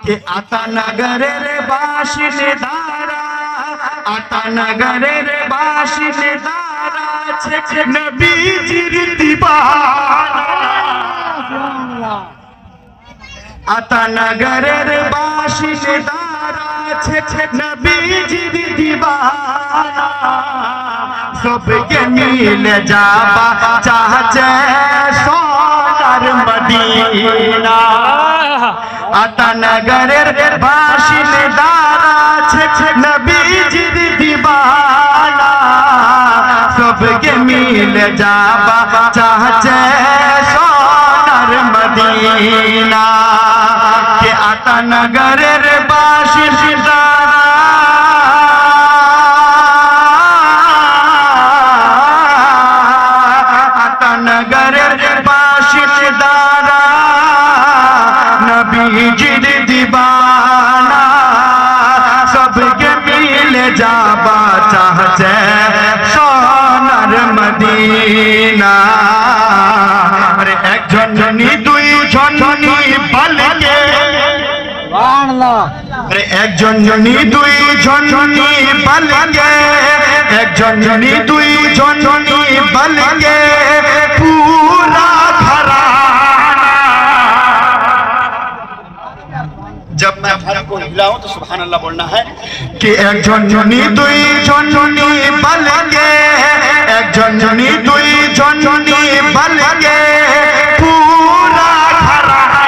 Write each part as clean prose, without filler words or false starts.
के आता नगरेर बाशिंदारा, आता नगरेर बाशिंदारा छे नबीजिर दीवाना। आता नगरेर बाशिंदारा छे नबीजिर दीवाना। सबके मिल जाबा चाहछे सोनार मदीना। आता नगरेर बाशिंदारा छे नबीजिर दीवाना। सबके मिल जाबा चाहछे सोनार मदीना। के आता नगरेर बाशिंदारा, आता नगरेर बाशिंदारा नबीजिर दीवाना। सबके मिल जाबा चाहछे सोनार मदीना। अरे एक जननी दुई जननी बलके, अरे एक जननी दुई जननी बलके, एक जननी दुई जननी बलके पूरा घराना। जब मैं घर को हिलाऊं तो सुभान अल्लाह बोलना है कि एक जननी दुई जननी बलके, एक जननी दुई जननी बलके पूरा घराना।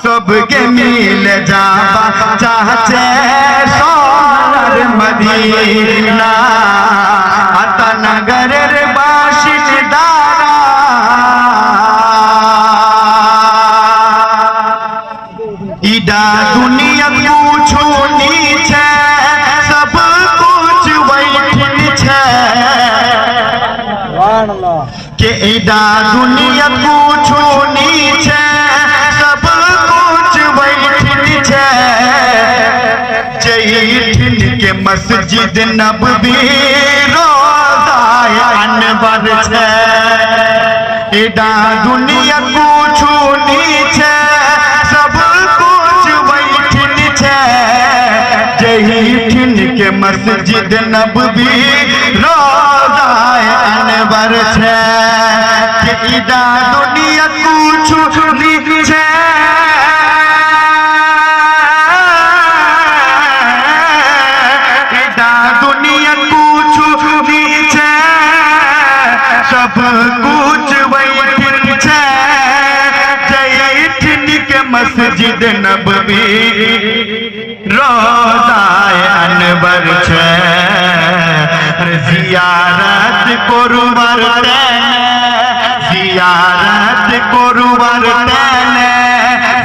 सबके मिल जाबा चाहछे सोनार मदीना। आता नगरेर बाशिंदारा, इडा दुनिया कुछु नीचे, सब कुछ वैठिन छे। के इडा दुनिया कुछु नीचे, सब कुछ वैठिन छे। जैठिन के मस्जिद नबवी रोज़ाए अनवर छे। इडा दुनिया कुछु नीचे, सब कुछ वैठिन छे। जैठिन के मस्जिद नबवी रोज़ाए अनवर छे। के इडा दुनिया कुछु नीचे, इडा दुनिया कुछु नीचे, सब कुछ वैठिन छे। जैठिन के मस्जिद नबवी रोज़ाए अनवर छे। जियारत करवार तेने, जियारत करवार तेने,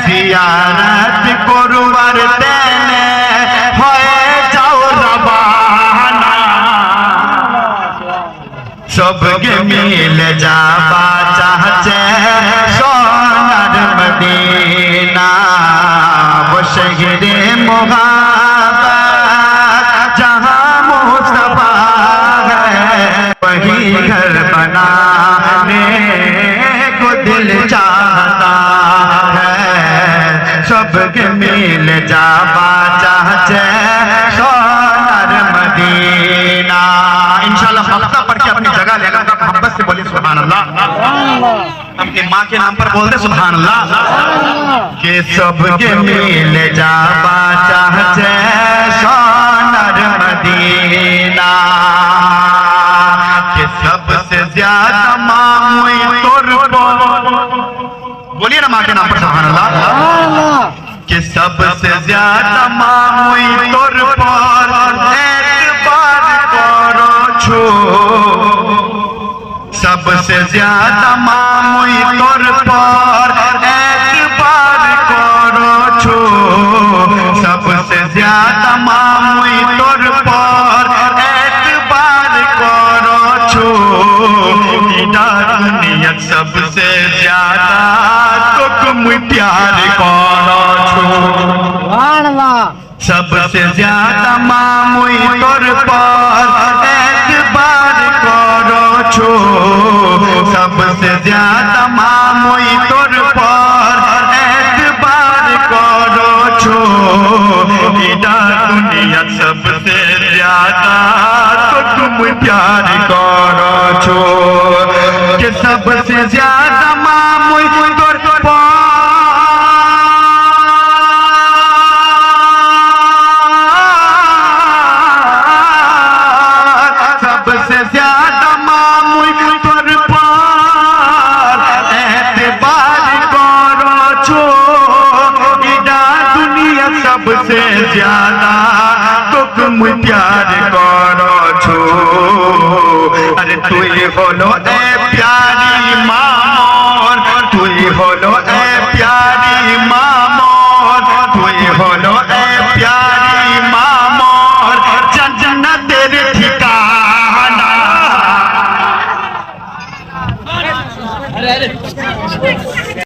जियारत करवार तेने हये जाओ रवाना। सबके मिल जाबा चाहछे सोनार मदीना। वो शहरे मोहब्बत जहाँ मुस्तफा है, वही घर बनाने को दिल चाहता है। सबके मिल जाबा चाहछे सोनार मदीना। इंशाअल्लाह हफ्ता पढ़ के अपनी जगह लेगा। मोहब्बत से बोलिए सुभान अल्लाह। अपनी माँ के नाम पर बोल दे सुभान अल्लाह। के सबके मिल जाबा चाहछे सोनार मदीना। के सबसे ज्यादा मामुई तोर बोलिए ना माँ के नाम पर सुभान अल्लाह। के सबसे ज्यादा मामुई तोर पर एक बार करो छो। सबसे ज्यादा मामुई तोर पर एक बार करो छो। सबसे ज्यादा मामुई तोर पर एक बार करो छो। इडा दुनिया सबसे ज्यादा तो मुई प्यार करो छो। सबसे ज्यादा मामुई तोर पर एक बार करो छो। सबसे ज्यादा मामुई तोर पर एक बार प्यार करछो के सबसे ज्यादा मामुई तोर सबसे ज्यादा मामुई तोर पार एतबार करछो इडा दुनिया सबसे ज्यादा তোক মুই প্যার করছো আরে তুই হলো এ প্যারি মামন তুই হলো এ প্যারি মামন